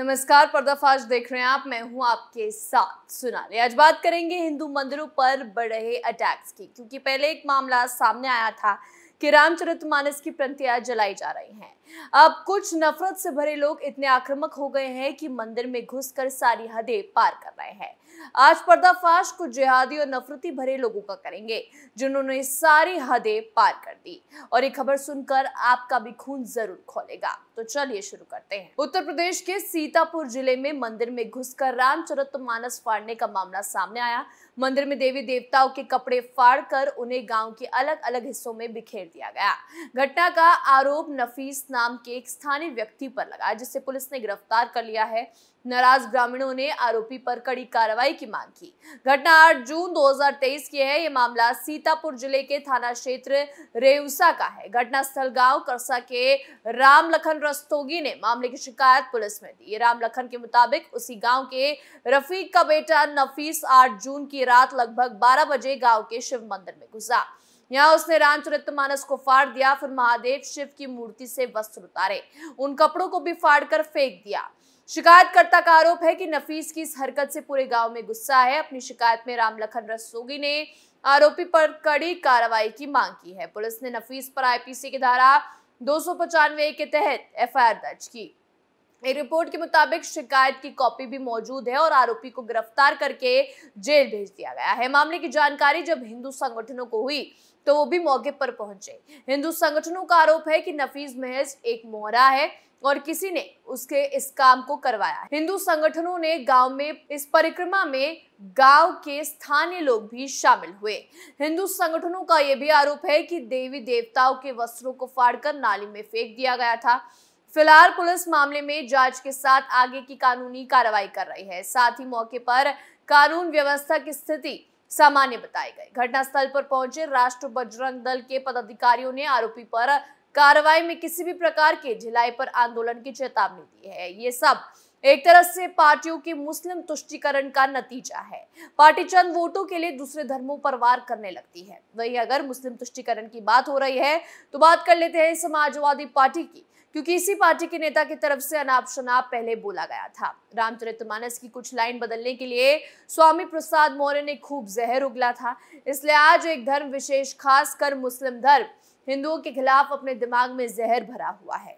नमस्कार, पर्दाफाश देख रहे हैं आप। मैं हूं आपके साथ सोनाली। आज बात करेंगे हिंदू मंदिरों पर बढ़ रहे अटैक्स की, क्योंकि पहले एक मामला सामने आया था कि रामचरितमानस की प्रतियां जलाई जा रही हैं। अब कुछ नफरत से भरे लोग इतने आक्रामक हो गए हैं कि मंदिर में घुसकर सारी हदें पार कर रहे हैं। आज पर्दाफाश कुछ जिहादी और नफरती भरे लोगों का करेंगे जिन्होंने सारी हदें पार कर दी, और ये खबर सुनकर आपका भी खून जरूर खौलेगा। तो चलिए शुरू करते हैं। उत्तर प्रदेश के सीतापुर जिले में मंदिर में घुसकर रामचरितमानस फाड़ने का मामला सामने आया। मंदिर में देवी देवताओं के कपड़े फाड़कर उन्हें गांव के अलग अलग हिस्सों में बिखेर दिया गया। घटना का आरोप नफीस नाम के एक स्थानीय व्यक्ति पर लगा, जिसे पुलिस ने गिरफ्तार कर लिया है। नाराज ग्रामीणों ने आरोपी पर कड़ी कार्रवाई की मांग की। घटना 8 जून 2023 की है। ये मामला सीतापुर जिले के थाना क्षेत्र रेउसा का है। घटनास्थल गांव करसा के राम लखन रस्तोगी ने मामले की शिकायत पुलिस में दी। राम लखन के मुताबिक उसी गांव के रफीक का बेटा नफीस 8 जून की रात लगभग 12 बजे गांव के शिव मंदिर में घुसा। यहाँ उसने रामचरितमानस को फाड़ दिया, फिर महादेव शिव की मूर्ति से वस्त्र उतारे, उन कपड़ों को भी फाड़कर फेंक दिया। शिकायतकर्ता का आरोप है कि नफीस की इस हरकत से पूरे गांव में गुस्सा है। अपनी शिकायत में राम लखन रस्तोगी ने आरोपी पर कड़ी कार्रवाई की मांग की है। पुलिस ने नफीस पर आईपीसी की धारा 295 के तहत एफआईआर दर्ज की। एक रिपोर्ट के मुताबिक शिकायत की कॉपी भी मौजूद है और आरोपी को गिरफ्तार करके जेल भेज दिया गया है। मामले की जानकारी जब हिंदू संगठनों को हुई तो वो भी मौके पर पहुंचे। हिंदू संगठनों का आरोप है कि नफीस महज एक मोहरा है और किसी ने उसके इस काम को करवाया। हिंदू संगठनों ने गांव में इस परिक्रमा में गांव के स्थानीय लोग भी शामिल हुए। हिंदू संगठनों का यह भी आरोप है कि देवी देवताओं के वस्त्रों को फाड़कर नाली में फेंक दिया गया था। फिलहाल पुलिस मामले में जांच के साथ आगे की कानूनी कार्रवाई कर रही है। साथ ही मौके पर कानून व्यवस्था की स्थिति सामान्य बताई गई। घटनास्थल पर पहुंचे राष्ट्र बजरंग दल के पदाधिकारियों ने आरोपी पर कार्रवाई में किसी भी प्रकार के ढिलाई पर आंदोलन की चेतावनी दी है। ये सब एक तरह से पार्टियों की मुस्लिम तुष्टीकरण का नतीजा है। पार्टी चंद वोटों के लिए दूसरे धर्मों पर वार करने लगती है। वहीं अगर मुस्लिम तुष्टीकरण की बात हो रही है तो बात कर लेते हैं समाजवादी पार्टी की, क्योंकि इसी पार्टी के नेता की तरफ से अनाप शनाप पहले बोला गया था। रामचरितमानस की कुछ लाइन बदलने के लिए स्वामी प्रसाद मौर्य ने खूब जहर उगला था। इसलिए आज एक धर्म विशेष, खासकर मुस्लिम धर्म, हिंदुओं के खिलाफ अपने दिमाग में जहर भरा हुआ है।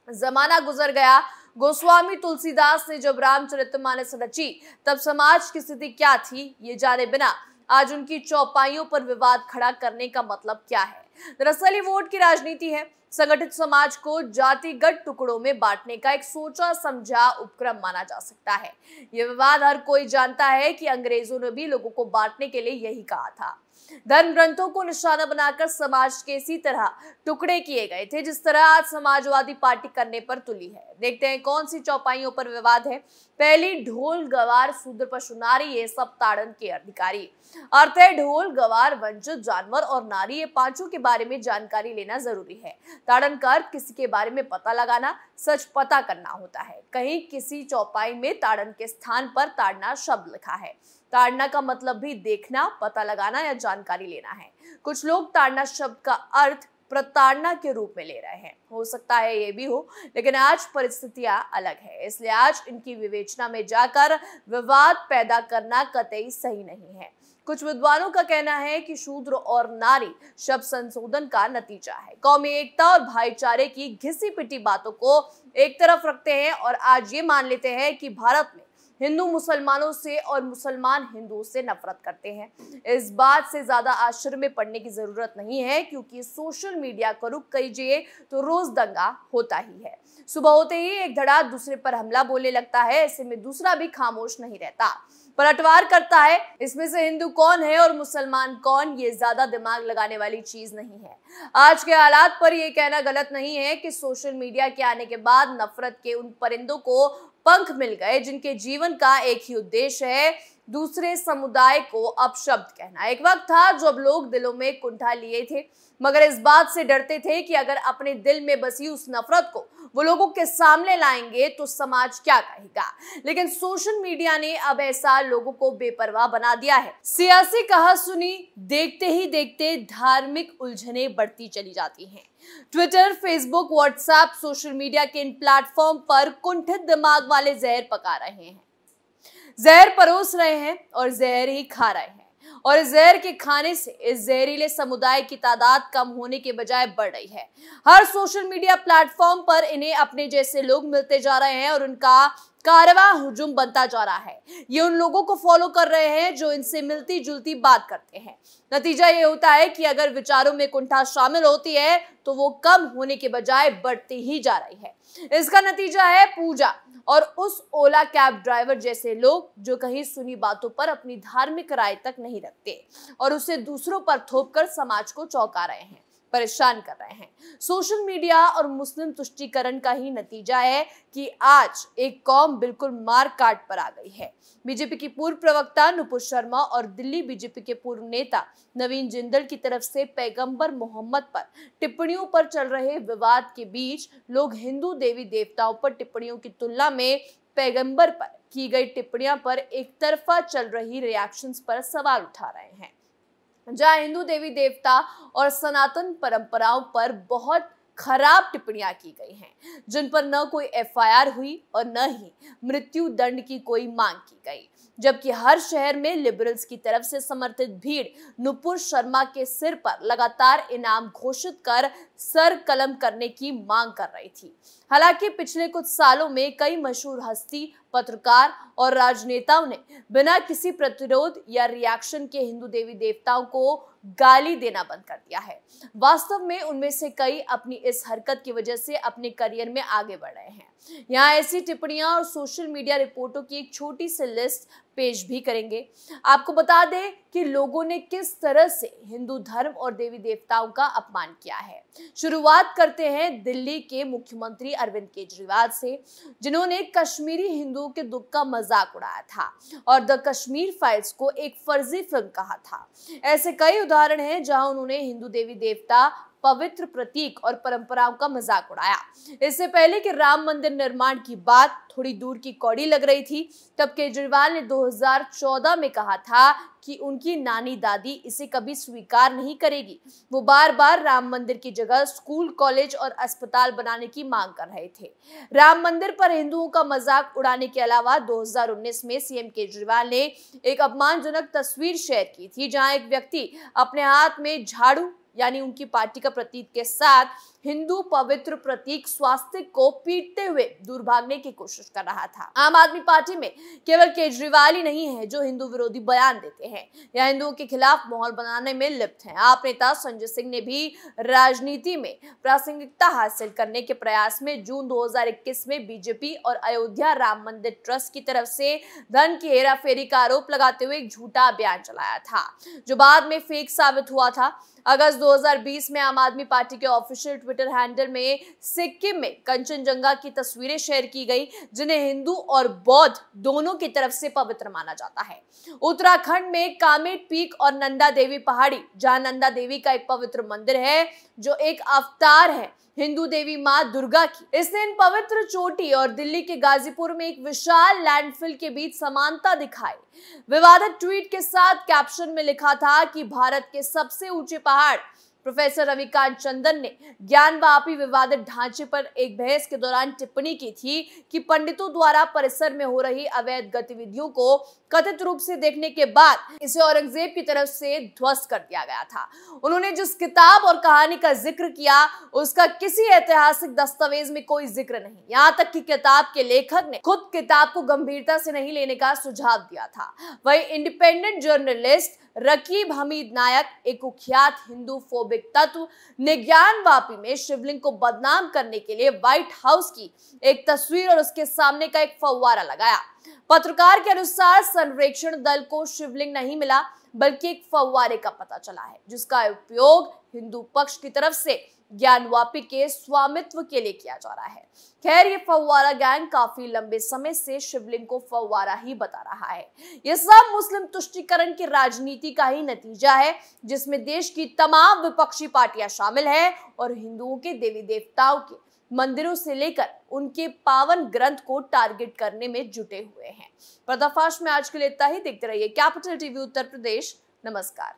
जमाना गुजर गया। गोस्वामी तुलसीदास ने जब रामचरितमानस रची तब समाज की स्थिति क्या थी, ये जाने बिना आज उनकी चौपाइयों पर विवाद खड़ा करने का मतलब क्या है। दरअसल ये वोट की राजनीति है। संगठित समाज को जातिगत टुकड़ों में बांटने का एक सोचा समझा उपक्रम माना जा सकता है। यह विवाद हर कोई जानता है कि अंग्रेजों ने भी लोगों को बांटने के लिए यही कहा था। धर्म ग्रंथों को निशाना बनाकर समाज के इसी तरह टुकड़े किए गए थे जिस तरह आज समाजवादी पार्टी करने पर तुली है। देखते हैं कौन सी चौपाइयों पर विवाद है। पहली, ढोल गवार शूद्र पशु नारी ये सब ताड़न के अधिकारी। अर्थ है ढोल गवार वंचित जानवर और नारी, ये पांचों के बारे में जानकारी लेना जरूरी है। ताड़न का अर्थ किसी के बारे में पता लगाना, सच पता करना होता है। कहीं किसी चौपाई में ताड़न के स्थान पर ताड़ना शब्द लिखा है। ताड़ना का मतलब भी देखना, पता लगाना या जानकारी लेना है। कुछ लोग ताड़ना शब्द का अर्थ प्रताड़ना के रूप में ले रहे हैं। हो सकता है ये भी हो, लेकिन आज परिस्थितियां अलग है, इसलिए आज इनकी विवेचना में जाकर विवाद पैदा करना कतई सही नहीं है। कुछ विद्वानों का कहना है कि शूद्र और नारी शब्द संशोधन का नतीजा है। कौमी एकता और भाईचारे की घिसी पिटी बातों को एक तरफ रखते हैं और आज ये मान लेते हैं कि भारत में हिंदू मुसलमानों से और मुसलमान हिंदुओं से नफरत करते हैं। इस बात से ज्यादा आश्चर्य में पड़ने की जरूरत नहीं है, क्योंकि सोशल मीडिया को रुख कीजिए तो रोज दंगा होता ही है। सुबह होते ही एक धड़ा दूसरे पर हमला बोलने लगता है। ऐसे में दूसरा भी खामोश नहीं रहता, पलटवार करता है। इसमें से हिंदू कौन है और मुसलमान कौन, ये ज्यादा दिमाग लगाने वाली चीज नहीं है। आज के हालात पर यह कहना गलत नहीं है कि सोशल मीडिया के आने के बाद नफरत के उन परिंदों को पंख मिल गए जिनके जीवन का एक ही उद्देश्य है, दूसरे समुदाय को अपशब्द कहना। एक वक्त था जब लोग दिलों में कुंठा लिए थे, मगर इस बात से डरते थे कि अगर अपने दिल में बसी उस नफरत को वो लोगों के सामने लाएंगे तो समाज क्या कहेगा। लेकिन सोशल मीडिया ने अब ऐसा लोगों को बेपरवाह बना दिया है। सियासी कहासुनी देखते ही देखते धार्मिक उलझनें बढ़ती चली जाती हैं। Twitter, Facebook, WhatsApp, social media के इन प्लेटफॉर्म पर कुंठित दिमाग वाले जहर पका रहे हैं, जहर परोस रहे हैं और जहर ही खा रहे हैं। और इस जहर के खाने से इस जहरीले समुदाय की तादाद कम होने के बजाय बढ़ रही है। हर सोशल मीडिया प्लेटफॉर्म पर इन्हें अपने जैसे लोग मिलते जा रहे हैं और उनका कारवां हुजूम बनता जा रहा है। ये उन लोगों को फॉलो कर रहे हैं जो इनसे मिलती जुलती बात करते हैं। नतीजा ये होता है कि अगर विचारों में कुंठा शामिल होती है तो वो कम होने के बजाय बढ़ती ही जा रही है। इसका नतीजा है पूजा और उस ओला कैब ड्राइवर जैसे लोग जो कहीं सुनी बातों पर अपनी धार्मिक राय तक नहीं रखते और उसे दूसरों पर थोपकर समाज को चौंका रहे हैं, परेशान कर रहे हैं। सोशल मीडिया और मुस्लिम तुष्टीकरण का ही नतीजा है कि आज एक कौम बिल्कुल मार काट पर आ गई है। बीजेपी की पूर्व प्रवक्ता नुपुर शर्मा और दिल्ली बीजेपी के पूर्व नेता नवीन जिंदल की तरफ से पैगंबर मोहम्मद पर टिप्पणियों पर चल रहे विवाद के बीच लोग हिंदू देवी देवताओं पर टिप्पणियों की तुलना में पैगंबर पर की गई टिप्पणियों पर एक तरफा चल रही रिएक्शंस पर सवाल उठा रहे हैं। जहां हिंदू देवी देवता और सनातन परंपराओं पर बहुत खराब टिप्पणियां की गई हैं, जिन पर न कोई एफआईआर हुई और न ही मृत्यु दंड की कोई मांग की गई, जबकि हर शहर में लिबरल्स की तरफ से समर्थित भीड़ नुपुर शर्मा के सिर पर लगातार इनाम घोषित कर सर कलम करने की मांग कर रही थी। हालांकि पिछले कुछ सालों में कई मशहूर हस्ती, पत्रकार और राजनेताओं ने बिना किसी प्रतिरोध या रिएक्शन के हिंदू देवी देवताओं को गाली देना बंद कर दिया है। वास्तव में उनमें से कई अपनी इस हरकत की वजह से अपने करियर में आगे बढ़ रहे हैं। यहाँ ऐसी टिप्पणियां और सोशल मीडिया रिपोर्टों की एक छोटी सी लिस्ट पेश भी करेंगे। आपको बता दें कि लोगों ने किस तरह से हिंदू धर्म और देवी देवताओं का अपमान किया है। शुरुआत करते हैं दिल्ली के मुख्यमंत्री अरविंद केजरीवाल से, जिन्होंने कश्मीरी हिंदुओं के दुख का मजाक उड़ाया था और द कश्मीर फाइल्स को एक फर्जी फिल्म कहा था। ऐसे कई उदाहरण हैं जहां उन्होंने हिंदू देवी देवता, पवित्र प्रतीक और परंपराओं का मजाक उड़ाया। इससे पहले कि राम मंदिर निर्माण की बात थोड़ी दूर की कौड़ी लग रही थी, तब केजरीवाल ने 2014 में कहा था कि उनकी नानी दादी इसे कभी स्वीकार नहीं करेगी। वो बार बार राम मंदिर की जगह स्कूल, कॉलेज और अस्पताल बनाने की मांग कर रहे थे। राम मंदिर पर हिंदुओं का मजाक उड़ाने के अलावा 2019 में सीएम केजरीवाल ने एक अपमानजनक तस्वीर शेयर की थी, जहां एक व्यक्ति अपने हाथ में झाड़ू यानी उनकी पार्टी का प्रतीक के साथ हिंदू पवित्र प्रतीक स्वास्तिक को पीटते हुए दूर भागने की कोशिश कर रहा था। आम आदमी पार्टी में केवल केजरीवाल ही नहीं है जो हिंदू विरोधी बयान देते हैं या हिंदुओं के खिलाफ माहौल बनाने में लिप्त हैं। आप नेता संजय सिंह ने भी राजनीति में प्रासंगिकता हासिल करने के प्रयास में जून 2021 में बीजेपी और अयोध्या राम मंदिर ट्रस्ट की तरफ से धन की हेराफेरी का आरोप लगाते हुए एक झूठा अभियान चलाया था, जो बाद में फेक साबित हुआ था। अगस्त 2020 में आम आदमी पार्टी के ऑफिशियल ट्विटर हैंडल में सिक्किम में कंचनजंगा की तस्वीरें शेयर की गई, जिन्हें हिंदू और बौद्ध दोनों की तरफ से पवित्र माना जाता है। उत्तराखंड में कामेट पीक और नंदा देवी पहाड़ी, जहां नंदा देवी का एक पवित्र मंदिर है जो एक अवतार है हिंदू देवी मां दुर्गा की। इसने इन पवित्र चोटी और दिल्ली के गाजीपुर में एक विशाल लैंडफिल के बीच समानता दिखाई। विवादित ट्वीट के साथ कैप्शन में लिखा था कि भारत के सबसे ऊंचे पहाड़। प्रोफेसर रविकांत चंदन ने ज्ञानवापी विवादित ढांचे पर एक बहस के दौरान टिप्पणी की थी कि पंडितों द्वारा परिसर में हो रही अवैध गतिविधियों को कथित रूप से देखने के बाद इसे औरंगजेब की तरफ से ध्वस्त कर दिया गया था। उन्होंने जिस किताब और कहानी का जिक्र किया उसका किसी ऐतिहासिक दस्तावेज में कोई जिक्र नहीं। यहाँ तक कि किताब के लेखक ने खुद किताब को गंभीरता से नहीं लेने का सुझाव दिया था। वही इंडिपेंडेंट जर्नलिस्ट रकीब हमीद नायक, एक कुख्यात हिंदू फोबिक तत्व, ने ज्ञानवापी में शिवलिंग को बदनाम करने के लिए व्हाइट हाउस की एक तस्वीर और उसके सामने का एक फव्वारा लगाया। पत्रकार के अनुसार सर्वेक्षण दल को शिवलिंग नहीं मिला बल्कि एक फव्वारे का पता चला है, जिसका उपयोग हिंदू पक्ष की तरफ से ज्ञानवापी के स्वामित्व के लिए किया जा रहा है। खैर, ये फव्वारा गैंग काफी लंबे समय से शिवलिंग को फव्वारा ही बता रहा है। ये सब मुस्लिम तुष्टीकरण की राजनीति का ही नतीजा है, जिसमें देश की तमाम विपक्षी पार्टियां शामिल है और हिंदुओं के देवी देवताओं के मंदिरों से लेकर उनके पावन ग्रंथ को टारगेट करने में जुटे हुए हैं। पर्दाफाश में आज के लिए इतना ही। देखते रहिए कैपिटल टीवी उत्तर प्रदेश। नमस्कार।